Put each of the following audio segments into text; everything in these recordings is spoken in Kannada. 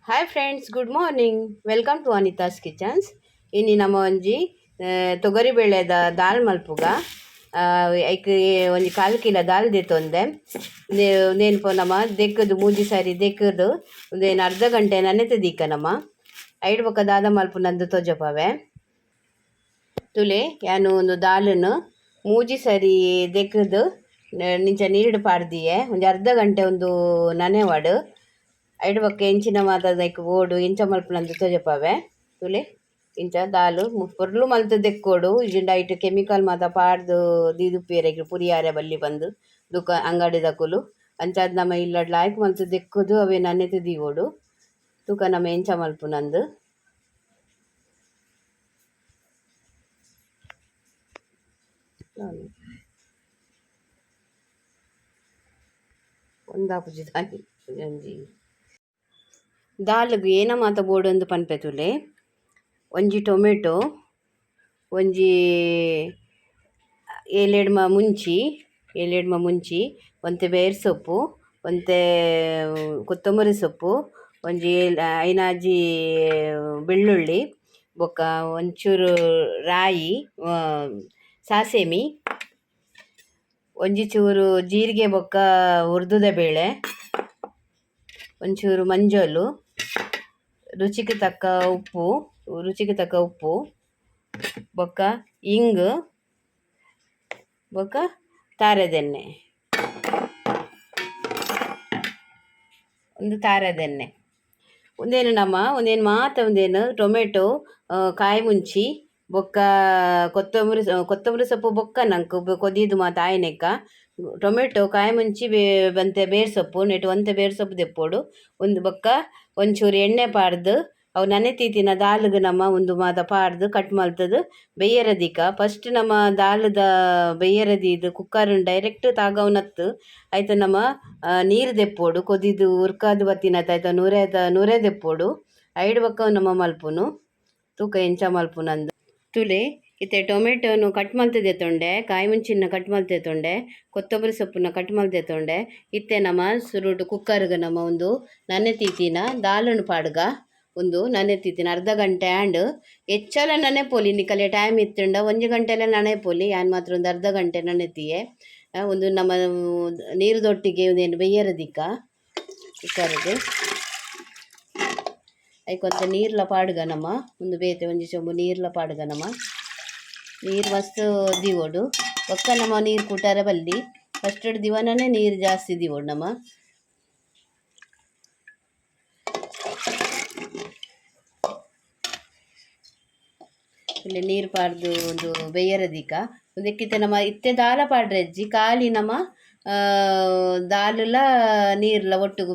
Hi friends, good morning. Welcome to Anita's kitchens. ಇನ್ನು ನಮ್ಮ ಒಂಜಿ ತೊಗರಿ ಬೇಳೆದ ದಾಲ್ ಮಲ್ಪುಗ ಐಕ್ ಒಂಜಿ 4 ಕಿಲೋ ದಾಲ್ ದೆತ್ತೊಂದೆ. ಉಂದೇನು ನಮ್ಮ ದೆಕ್ಕದು ಮೂಜಿ ಸಾರಿ ದೆಕ್ಕದು ಉಂದೇನು ಅರ್ಧ ಗಂಟೆ ನನೆತ ದೀಕ ನಮ್ಮ ಐಡ್ ಬೊಕ್ಕ ದಾದ ಮಲ್ಪು ನಂದು ತೊಜಪವೆ ತುಲೆ ಯಾನು ಒಂದು ದಾಲನ್ನು ಮೂಜಿ ಸರಿ ದೆಕ್ಕದು ನಿಂಚ ನೀರುಡು ಪಾಡ್ದಿಯೆ ಒಂಜಿ ಅರ್ಧ ಗಂಟೆ ಒಂದು ನನೆವಾಡು ಐಡ್ ಬೊಕ್ಕ ಎಂಚಿನ ಮಾತ ದೈಕ್ ಓಡು ಇಂಚ ಮಲ್ಪುನಂದು ತೊಜಪಾವೆ ತುಲೆ ಇಂಚ ದಾಲು ಪೊರ್ಲು ಮಲ್ತು ದೆಕ್ಕೋಡು ಇಜಿಂಡ ಐಟ್ ಕೆಮಿಕಲ್ ಮಾತ ಪಾಡ್ದು ದೀದುಪ್ಪೇರೆಗ್ ಪುರಿಯಾರೆ ಬಲ್ಲಿ ಬಂದು ಅಂಗಡಿ ದಕುಲು ಅಂಚಾದ್ ನಮ್ಮ ಇಲ್ಲಡ್ ಲಾಯ್ಕ್ ಮಲ್ತು ದೆಕ್ಕುದು ಅವೇ ನನೆತು ದೀವೋಡು ತೂಕ ನಮ್ಮ ಎಂಚ ಮಲ್ಪುನಂದು ಒಂದಾಪುಜಿ ದಾನಿ ಒಂಜಿ ದಾಲ್ಗ್ ಏನ ಮಾತ ಬೋಡೊಂದು ಪನ್ಪೆತುಲೆ ಒಂಜಿ ಟೊಮೆಟೊ ಒಂಜಿ ಏಳೆಡ್ಮ ಮುಂಚಿ ಒಂತೆ ಬೇರ್ ಸೊಪ್ಪು ಒಂತೆ ಕೊತ್ತಂಬರಿ ಸೊಪ್ಪು ಒಂಜಿ ಐನಾಜಿ ಬೆಳ್ಳುಳ್ಳಿ ಬೊಕ್ಕ ಒಂಚೂರು ರಾಯಿ ಸಾಸೆಮಿ ಒಂಜಿ ಚೂರು ಜೀರಿಗೆ ಬೊಕ್ಕ ಉರ್ದುದ ಬೇಳೆ ಒಂಚೂರು ಮಂಜಲು ರುಚಿಗೆ ತಕ್ಕ ಉಪ್ಪು ಬೊಕ್ಕ ಇಂಗ್ ಬೊಕ್ಕ ತಾರೆದೆಣ್ಣೆ ಒಂದೇನು ಮಾತ ಒಂದೇನು ಟೊಮೆಟೊ ಕಾಯಿ ಮುಂಚಿ ಬೊಕ್ಕ ಕೊತ್ತಂಬರಿ ಸೊಪ್ಪು ಬೊಕ್ಕ ನಂಗೆ ಕೊದಿದು ಮಾತ ಆಯ್ನೆಕ್ಕ ಟೊಮೆಟೊ ಕಾಯಿ ಮುಂಚಿ ಬಂತೆ ಬೇರ್ ಸೊಪ್ಪು ನೆಟ್ಟು ಒಂತೆ ಬೇರ್ ಸೊಪ್ಪು ದೆಪ್ಪೋಡು ಒಂದು ಬೊಕ್ಕ ಒಂಚೂರು ಎಣ್ಣೆ ಪಾಡ್ದು ಅವು ನನೆತೀತಿನ ದಾಲ್ಗ್ ನಮ್ಮ ಒಂದು ಮಾತ ಪಾಡ್ದು ಕಟ್ ಮಲ್ತದು ಬೆಯ್ಯರದಿಕ್ಕ ಫಸ್ಟ್ ನಮ್ಮ ದಾಲ್ದ ಬೆಯ್ಯರದಿದು ಕುಕ್ಕರ್ ಡೈರೆಕ್ಟ್ ತಾಗವ್ನತ್ತು ಆಯ್ತು ನಮ್ಮ ನೀರು ದೆಪ್ಪೋಡು ಕೊದಿದು ಉರ್ಕಾದು ಬತ್ತಿನತ್ತ ಆಯ್ತು ನೂರೇ ದೆಪ್ಪೋಡು ಐಡ್ ಬೊಕ್ಕ ನಮ್ಮ ಮಲ್ಪುನು ತೂಕ ಎಂಚ ಮಲ್ಪುನಂದು ತುಲೆ ಇತ್ತೆ ಟೊಮೆಟೊನು ಕಟ್ ಮಲ್ತದೆ ತೊಂಡೆ ಕಾಯಿ ಮುಂಚಿನ ಕಟ್ ಮಲ್ತೆ ಕೊತ್ತಂಬರಿ ಸೊಪ್ಪನ್ನ ಕಟ್ ಮಲ್ತೆ ತೊಂಡೆ ಇತ್ತೆ ನಮ್ಮ ಸುರುಟು ಕುಕ್ಕರ್ಗೆ ನಮ್ಮ ಒಂದು ನನೆ ತೀತಿನ ದಾಲನ್ನು ಪಾಡ್ಗ ಒಂದು ನನೆ ತೀತಿನ ಅರ್ಧ ಗಂಟೆ ಆ್ಯಂಡ್ ಹೆಚ್ಚೆಲ್ಲ ನನೆ ಪೋಲಿ ನಿಕಲೆ ಟೈಮ್ ಇತ್ತುಂಡ 1 ಗಂಟೆ ಎಲ್ಲ ನನೆ ಪೋಲಿ ಯಾನ್ ಮಾತ್ರ ಒಂದು ಅರ್ಧ ಗಂಟೆ ನನೆತೀಯೆ ಒಂದು ನಮ್ಮ ನೀರು ದೊಟ್ಟಿಗೆ ಒಂದೇನು ಬೆಯ್ಯರದಿಕ್ಕ ಕುಕ್ಕರ್ಗೆ ಐಕೊಂತ ನೀರ್ಲ ಪಾಡ್ಗ ನಮ್ಮ ಒಂದು ಬೇತೆ ಒಂಜಿ ಚೊಂಬು ನೀರ್ಲ ಪಾಡ್ಗ ನಮ್ಮ ನೀರು ಮಸ್ತ್ ದೀವೋಡು ಒಕ್ಕ ನಮ್ಮ ನೀರು ಕುಟ್ಟಾರೆ ಬಲ್ಲಿ ಫಸ್ಟ್ ದಿವನನೇ ನೀರು ಜಾಸ್ತಿ ದೀವೋಡು ನಮ್ಮ ಇಲ್ಲಿ ನೀರು ಪಾಡ್ದು ಒಂದು ಬೇಯರದಿಕ್ಕ ಒಂದಕ್ಕಿತ್ತೆ ನಮ್ಮ ಇತ್ತೆ ದಾಲ ಪಾಡ್ರೆ ಅಜ್ಜಿ ಖಾಲಿ ನಮ್ಮ ದಾಲುಲ ನೀರ್ಲ ಒಟ್ಟುಗು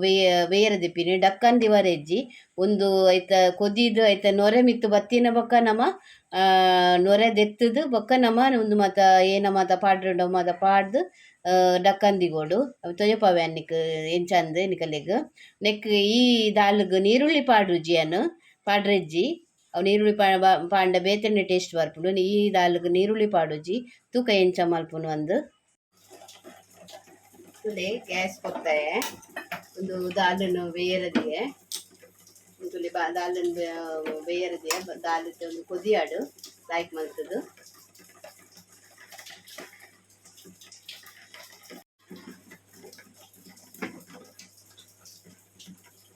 ಬೇಯರದಿಪ್ಪಿನಿ ಡಕ್ಕನ್ ದಿವರೆ ಅಜ್ಜಿ ಒಂದು ಐತ ಕೊದಿದು ಐತ ನೊರೆ ಮಿತ್ತು ಬತ್ತಿನ ಬೊಕ್ಕ ನಮ್ಮ ನೊರೆ ದೆತ್ತದು ಬೊಕ್ಕ ನಮ್ಮ ಒಂದು ಮಾತ ಏನ ಮಾತ ಪಾಡ್ರೆ ಮಾತ ಪಾಡ್ದು ಡಕ್ಕನ್ ದಿಗೋಡು ತೊಜಪವೆ ಅನ್ನಿಕ್ ಎಂಚಂದ್ ನಿಕಲೆಗ್ ನೆಕ್ ಈ ದಾಲ್ಗ್ ನೀರುಳ್ಳಿ ಪಾಡ್ರುಜಿ ಅನ್ನು ಪಾಡ್ರೆಜ್ಜಿ ಅವು ನೀರುಳ್ಳಿ ಪಾಂಡ ಬೇತೆಣ್ಣೆ ಟೇಸ್ಟ್ ಬರ್ಪುಂಡು ಈ ದಾಲ್ಗ್ ನೀರುಳ್ಳಿ ಪಾಡುಜಿ ತೂಕ ಎಂಚ ಮಲ್ಪುನು ಅಂದು ತುಲೆ ಗ್ಯಾಸ್ ಕೊಡ್ತಾಯೆ ಒಂದು ದಾಲನ್ನು ಬೇಯರದಿಯೆ ತುಲೆ ದಾಲನ್ನು ಬೇಯರದಿಯೆ ದಾಲದ ಒಂದು ಕೊದಿಯಾಡು ಲಾಯ್ಕ್ ಮಲ್ತದು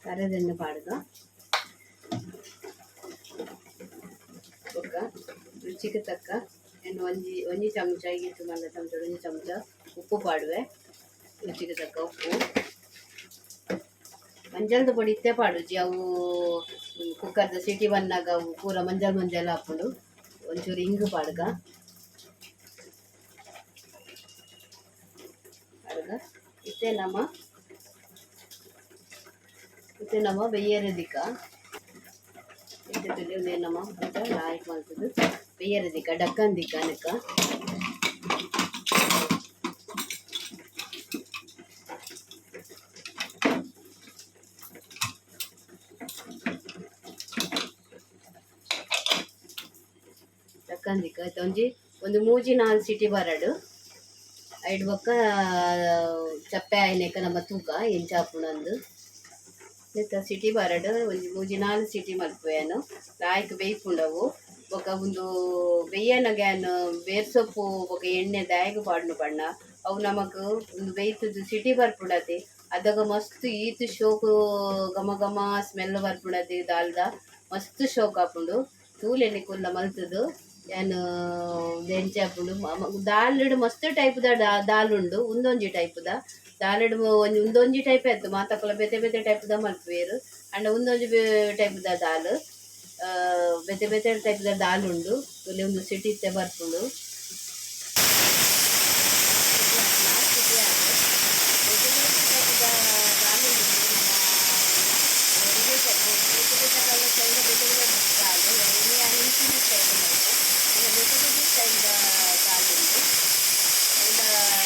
ಕರೆದೆಣ್ಣೆ ಪಾಡ್ಗ ಬೊಕ್ಕ ರುಚಿಗೆ ತಕ್ಕ ಏನು ಒಂಜಿ ಚಮಚ ಈಗಿತ್ತು ಮಲ್ಲ ಚಮಚ ಒಂಜಿ ಚಮಚ ಉಪ್ಪು ಪಾಡುವೆ ರುಚಿಗೆ ತಕ್ಕ ಉಪ್ಪು ಮಂಜಲ್ದ ಪೊಡಿ ಇತ್ತೆ ಪಾಡುಜಿ ಅವು ಕುಕ್ಕರ್ದ ಸಿಟಿ ಬಂದಾಗ ಅವು ಪೂರ ಮಂಜಲ್ ಹಾಕೊಂಡು ಒಂಚೂರು ಇಂಗು ಪಾಡ್ಗ ಇತ್ತೆ ನಮ್ಮ ಬೆಯ್ಯರದಿಕ್ಕ ಇತ್ತೆ ನಮ್ಮ ಅಂತ ಲಾಯ್ಕ್ ಮಾಡ್ತದ್ದು ಬೆಯ್ಯರದಿಕ್ಕ ಡಕ್ಕನ್ ದಿಕ್ಕ ಅನಕ ಡಕ್ಕಂದಿಕ್ಕ ಆಯ್ತು ಒಂದು ಮೂಜಿ 4 ಸಿಟಿ ಬರಡು ಐಡ್ ಬೊಕ್ಕ ಚಪ್ಪೆ ಆಯ್ನೆಕ ನಮ್ಮ ತೂಕ ಎಂಚಾಪುಣಂದು ಸಿಟಿ ಬರಡು ಒಂಜಿ ಮೂಜಿ ನಾಲ್ ಸಿಟಿ ಮಲ್ಪುವೆನು ಲಾಯ್ಕ್ ಬೇಯ್ಪುಂಡವು ಬೊಕ ಉಂದು ಬೆಯ್ಯನ ಗ್ಯಾನ್ ಬೇರ್ ಸೊಪ್ಪು ಬೊಕ ಎಣ್ಣೆ ದಾಯಗ್ ಪಾಡ್ನು ಪಂಡ ಅವು ನಮಕ್ ಒಂದು ಬೇಯ್ತುದು ಸಿಟಿ ಬರ್ಪುಂಡತೆ ಅದಾಗ ಮಸ್ತ್ ಈತ್ ಶೋಕು ಘಮ ಘಮ ಸ್ಮೆಲ್ ಬರ್ಪುಂಡತೆ ದಾಲ್ದ ಮಸ್ತ್ ಶೋಕ್ ಆಪುಂಡು ತೂಲೆನೆ ಕುಲ್ಲ ಮಲ್ತುದು ಏನು ದೆಂಚೆ ಆಪುಂಡು ದಾಲ್ ಮಸ್ತ್ ಟೈಪ್ ದಾಲ್ ಉಂಡು ಉಂದೊಂಜಿ ಟೈಪ್ ದಾಲೆಡ್ ಉಂದೊಂಜಿ ಟೈಪ್ ಆಯ್ತು ಮಾತಕ್ಕಲ ಬೇತೆ ಬೇತೆ ಟೈಪ್ ಮಲ್ಪುವೆರು ಅಂಡ ಉಂದೊಂಜಿ ಟೈಪ್ ದಾಲ್ ಬೇತೆ ಬೇತೆ ಟೈಪ್ ದಾಲ್ ಉಂಡು ಇಲ್ಲಿ ಒಂದು ಸಿಟಿ ಇತ್ತೆ ಬರ್ಪುಂಡು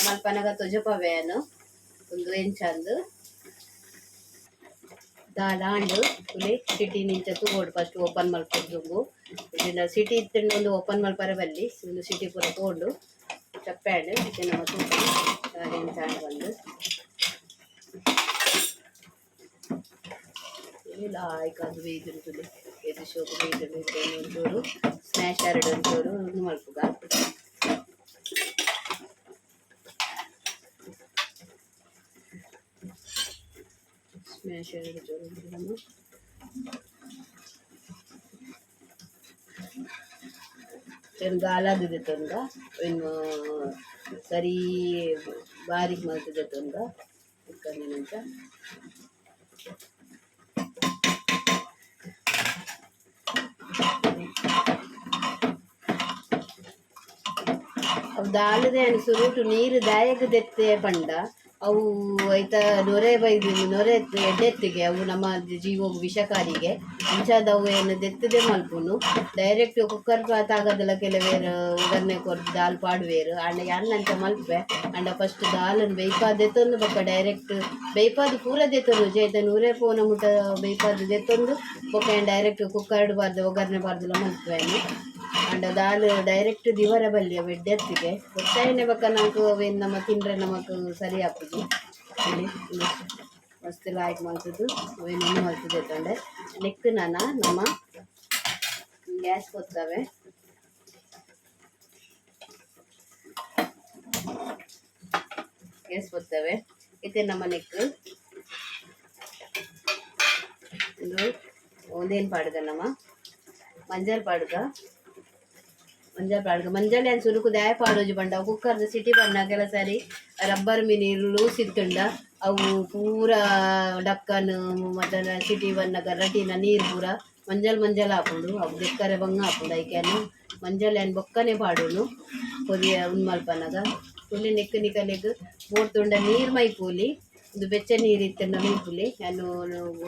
ಮಲ್ಪನಗ ತೊಜಪವೇನು ಒಂದು ಎಂಚಂದು ದಾಲ ಆಂಡು ತುಲೆ ಸಿಟಿ ನಿಂಚ ತೂಗೋಡು ಫಸ್ಟ್ ಓಪನ್ ಮಲ್ಪೊಂದು ಇದನ್ನ ಸಿಟಿ ಇತ್ತಂಡು ಒಂದು ಓಪನ್ ಮಲ್ಪರೆ ಬಲ್ಲಿ ಒಂದು ಸಿಟಿ ಪೂರ ತಗೊಂಡು ಚಪ್ಪಾಡು ಇದನ್ನ ತೂಕೊಂಡು ಎಂಚಾಂಡು ಬಂದು ಲಾಯ್ಕಾದು ಬೇಯ್ದು ತುಲೆ ಎದು ಶೋಕು ಬೇಯ್ದು ಒಂಚೂರು ಸ್ಮ್ಯಾಶ್ ಎರಡು ಒಂಚೂರು ಇದು ಮಲ್ಪುಗ ಸ್ಮ್ಯಾಶ್ ಎರಡು ಚೂರು ಗಾಲಾದು ತೊಂದ ಇನ್ನು ಸರಿ ಬಾರಿಕ್ ಮಲ್ತದೆ ತೊಂದ ಚಿಕ್ಕನಿನಂತ ಅವು ದಾಲದೆ ಸುರುಟು ನೀರು ದಾಯಗ ದೆತ್ತೆ ಪಂಡ ಅವು ಐತ ನೊರೆ ಬೈದು ನೊರೆ ಎಡ್ಡೆತ್ತಿಗೆ ಅವು ನಮ್ಮ ಜೀವೋಗು ವಿಷಕಾರಿಗೆ ಅಂಚಾದವು ಏನು ದೆತ್ತದೆ ಮಲ್ಪುನು ಡೈರೆಕ್ಟ್ ಕುಕ್ಕರ್ ತಾಗದಲ್ಲ ಕೆಲವೇರು ಒಗ್ಗರಣೆ ಕೊರ್ದು ದಾಲ್ ಪಾಡುವೇರು ಅಂಡ ಅನ್ನಂಚ ಮಲ್ಪೆ ಅಂಡ ಫಸ್ಟ್ ದಾಲನ್ನು ಬೇಯ್ಪಾದೆತ್ತೊಂದು ಬೊಕ್ಕ ಡೈರೆಕ್ಟ್ ಬೇಯ್ಪಾದು ಪೂರ ದೆತ್ತೊಂದು ಜೈತ ನೂರೇ ಪೋನ ಮುಟ್ಟ ಬೇಯ್ಪಾದು ದೆತ್ತೊಂದು ಬೊಕ್ಕ ಡೈರೆಕ್ಟ್ ಕುಕ್ಕರ್ಡ್ ಬಾರ್ದು ಒಗ್ಗರಣೆ ಬಾರ್ದುಲ ಮಲ್ಪುವೆನು ಅಂಡ ದಾಲ್ ಡೈರೆಕ್ಟ್ ದಿವರ ಬಲ್ಲಿ ಅವು ಎಡ್ಡೆತ್ತಿಗೆ ಗೊತ್ತಾಯನೆ ಬೊಕ್ಕ ನಮಕ್ ಅವೇನು ನಮ್ಮ ತಿಂದ್ರೆ ನಮಕ್ ಸರಿ ಆಪುಜಿ ಇಲ್ಲಿ ಮಸ್ತ್ ಲಾಯ್ಕ್ ಮಲ್ತದ್ದು ಅವೇನು ಮಲ್ತದೆ ತಂಡೆ ನೆಕ್ ನಮ್ಮ ಗ್ಯಾಸ್ ಕೊತ್ತವೆ ಗ್ಯಾಸ್ ಕೊತ್ತವೆ ಇತ್ತೆ ನಮ್ಮ ನೆಕ್ ಇದು ಒಂದೇನು ಪಾಡ್ಗ ನಮ್ಮ ಮಂಜಲ್ ಪಾಡ್ಗ ಮಂಜಲ್ ಏನು ಸುರುಕು ದಾಯ ಪಾಡೋಜಿ ಬಂಡ ಕುಕ್ಕರ್ದ ಸಿಟಿ ಬಣ್ಣ ಕೆಲ ಸಾರಿ ರಬ್ಬರ್ ಮೀನಿ ಲೂಸ್ ಇತ್ತುಂಡ ಅವು ಪೂರ ಡಕ್ಕನ್ ಮತ್ತು ಸಿಟಿ ಬಣ್ಣ ರಟಿನ ನೀರು ಪೂರ ಮಂಜಲ್ ಹಾಕೊಂಡು ಅವು ಬೆಕ್ಕರೆ ಬಂಗ ಹಾಕೊಂಡು ಐಕ್ಯಾನು ಮಂಜಲ್ ಏನು ಬೊಕ್ಕನೆ ಪಾಡೋನು ಕೊದಿಯ ಉನ್ಮಲ್ಪನಾಗ ತುಲಿ ನೆಕ್ ನಿಕಲೆಗ್ ಬೋರ್ತುಂಡ ನೀರು ಮೈ ಪೂಲಿ ಒಂದು ಬೆಚ್ಚ ನೀರು ಇತ್ತಂಡ ಮೈ ಪೂಲಿ ನಾನು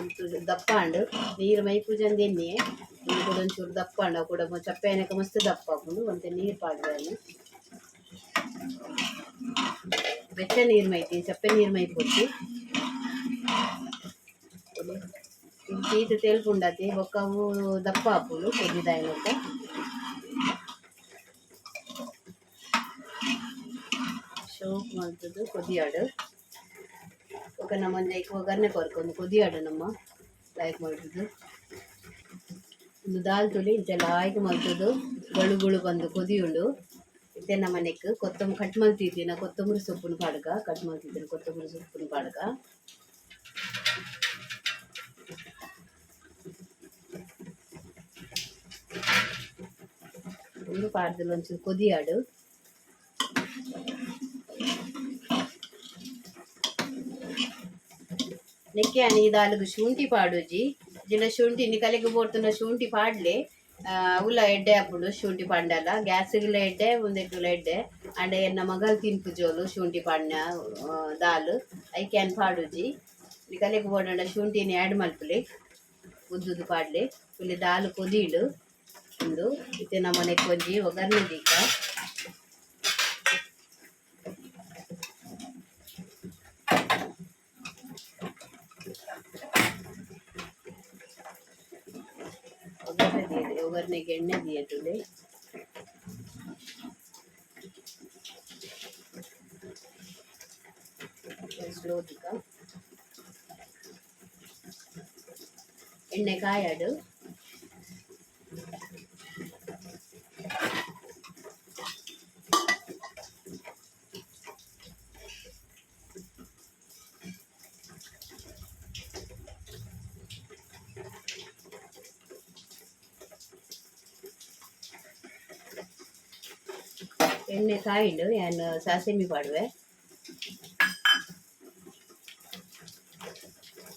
ಒಂದು ದಪ್ಪ ಅಂಡು ನೀರು ಮೈ ಪೂಜಂದ ಎಣ್ಣೆ ಇದು ಕೂಡ ಒಂಚೂರು ದಪ್ಪ ಅಂಡ ಕೂಡ ಚಪ್ಪೆ ಏನಕ್ಕೆ ಮಸ್ತ್ ದಪ್ಪ ಹಾಕೊಂಡು ಒಂದು ನೀರು ಪಾಡ್ದಾನು ಬೆಚ್ಚ ನೀರು ಮೈತಿ ಚಪ್ಪೆ ನೀರು ಮೈ ಪೂರ್ತಿ ತೀತು ತೇಲ್ಪುಂಡತಿ ಬೊಕ್ಕವು ದಪ್ಪ ಹಾಪುಡು ಕೊದ್ದಿದಾಯನಕ್ಕ ಶೋಕ್ ಮಾಡ್ತದ್ದು ಕೊದಿಯಾಡು ఒక ನಮ್ಮ ಒಗ್ಗರಣೆ ಕೊರ್ಕೊಂಡು ಕೊದಿಯಾಡು ನಮ್ಮ ಲೈಕ್ ಮಾಡ್ತದ್ದು ಒಂದು ದಾಲ್ ತುಳಿ ಇಂಚ ಲಾಯ್ಕ್ ಮಾಡ್ತದ್ದು ಗಳುಗಳು ಬಂದು ಕೊದಿಯುಂಡು ಇತ್ತೆ ನಮ್ಮ ನೆಕ್ ಕೊತ್ತಂಬರಿ ಕಟ್ ಮಲ್ತಿದ್ದೀನಿ ಕೊತ್ತಂಬರಿ ಸೊಪ್ಪುನ ಪಾಡ್ಗ ಕಟ್ ಮಲ್ತಿದ್ದೀನಿ ಕೊತ್ತಂಬರಿ ಸೊಪ್ಪುನ ಪಾಡ್ಗ ಒಂದು ಪಾಡ್ದಲ್ಲಿ ಒಂಚೂರು ಕೊದಿಯಾಡು ನೆಕ್ಕೆ ಅನಿ ದಾಲ್ಗ್ ಶುಂಠಿ ಪಾಡೋಜಿ ಜಿಲ ಶುಂಠಿ ನಿಕಲೆಗ್ ಬೋಡ್ತುಂಡ ಶುಂಠಿ ಪಾಡ್ಲೆ ಉಲ್ಲ ಎಡ್ಡೆ ಹಾಪುಡು ಶುಂಠಿ ಪಾಂಡಲ ಗ್ಯಾಸ್ಗಿಲ ಎಡ್ಡೆ ಮುಂದೆಗ್ಲ ಎಡ್ಡೆ ಅಂಡ ಎನ್ನ ಮಗಲ್ ತಿನ್ಪು ಜೋಲು ಶುಂಠಿ ಪಾಡ್ನ ದಾಲ್ ಐಕ್ಯಾನ್ ಪಾಡೋಜಿ ನಿಕಲೆಗ್ ಬೋಡಂಡ ಶುಂಠಿನಿ ಆ್ಯಡ್ ಮಲ್ಪುಲೆ ಉದ್ದುದು ಪಾಡ್ಲೆ ಇಲ್ಲಿ ದಾಲ್ ಕೊದಿಡು ಒಂದು ಇತ್ತೆ ನಮ್ಮನೆ ಕೊಂಜಿ ಒಗ್ಗರಣೆ ದೀಕ ಒಗ್ಗರಣೆಗೆ ಎಣ್ಣೆ ದಿಯಟುಲೆ ಸ್ಲೋ ತಿಕ್ಕ ಎಣ್ಣೆ ಕಾಯಡು ಎಣ್ಣೆ ಕಾಯಿಡು ನಾನು ಸಾಸಿಮೆ ಪಾಡುವೆ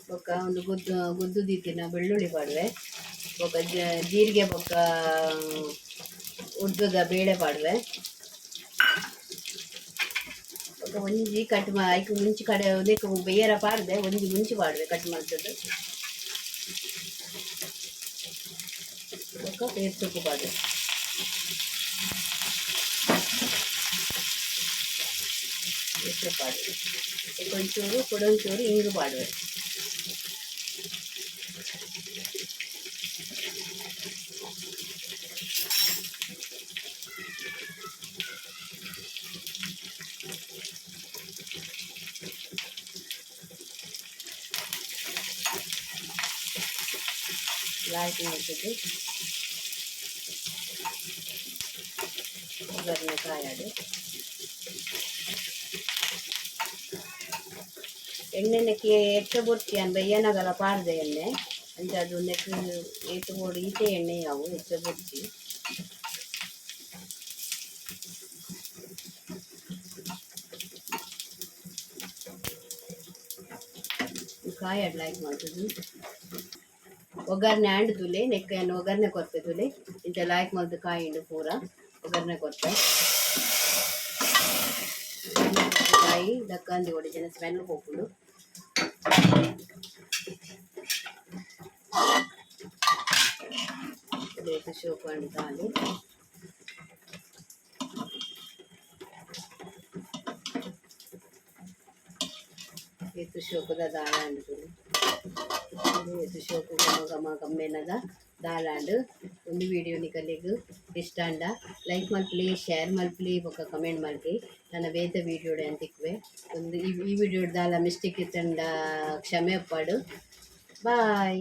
ಬೊಕ್ಕ ಒಂದು ಗುದ್ದು ದೀತಿನ ಬೆಳ್ಳುಳ್ಳಿ ಪಾಡುವೆ ಬೊಕ್ಕ ಜೀರಿಗೆ ಬೊಕ್ಕ ಉದ್ದದ ಬೇಳೆ ಪಾಡುವೆ ಬೊಕ್ಕ ಒಂಜಿ ಕಟ್ ಐಕ್ ಮುಂಚಿ ಕಡೆ ಒಂದಕ್ಕೆ ಬೇಯರ ಪಾಡ್ದೆ ಒಂಜಿ ಮುಂಚಿ ಪಾಡುವೆ ಕಟ್ ಮಾಡ್ತದ್ದು ಬೊಕ್ಕ ಪೇರ್ ಸೊಪ್ಪು ಪಾಡುವೆ ಹೆಸರು ಪಾಡುವೆ ಒಂಚೂರು ಕೊಡೊಂಚೂರು ಇಂಗು ಪಾಡುವೆ ಲೈಟ್ ಮಾಡ್ತಿದ್ದು ಒಗ್ಗರಣೆ ಕಾಯಾಡು ಎಣ್ಣೆನಕ್ಕೆ ಎಕ್ಕ ಬೊರ್ಚಿ ಅನ್ ಬಯ್ಯನಗಲ ಪಾಡ್ದೆ ಎಣ್ಣೆ ಅಂತ ಅದು ನೆಕ್ ಏತು ಬೋಡು ಈಟೆ ಎಣ್ಣೆ ಅವು ಎಕ್ಕ ಬೊರ್ಚಿ ಕಾಯಾಡು ಲೈಕ್ ಮಾಡ್ತದ್ದು ಒಗ್ಗರಣೆ ಆಂಡ್ ತುಲೆ ನೆಕ್ಕ ಒಗ್ಗರಣೆ ಕೊರ್ಪೆ ತುಲೆ ಇಂಥ ಲಾಯ್ಕ್ ಮಲ್ದು ಕಾಯಿಂಡು ಪೂರ ಒಗ್ಗರಣೆ ಕೊರ್ಪೆ ಕಾಯಿ ದಕ್ಕಂದಿ ಹೊಡಿತೇನೆ ಸ್ಮೆಲ್ ಹೋಗ್ಬಿಡು ಬೇಕು ಶೋಕಂಡು ಕಾಲು ಎತ್ತು ಶೋಕದ ದಾಳ ಅಂಡ್ತದೆ ಎತ್ತು ಶೋಕು ಗಮ ಗಮ್ಮೆನದ ದಾಳ ಅಂಡು ಒಂದು ವಿಡಿಯೋ ನಿಕಲಿಗೆ ಇಷ್ಟ ಅಂಡ ಲೈಕ್ ಮಲ್ಪಲಿ ಶೇರ್ ಮಲ್ಪಲಿ ಬೊಕ್ಕ ಕಮೆಂಟ್ ಮಲ್ಪಿ ನನ್ನ ಬೇತ ವಿಡಿಯೋಡೆ ಅಂತಿಕ್ವೆ ಒಂದು ಈ ವಿಡಿಯೋ ದಾಲ ಮಿಸ್ಟೇಕ್ ಇತ್ತಂಡ ಕ್ಷಮೆ ಅಪ್ಪಾಡು ಬಾಯ್.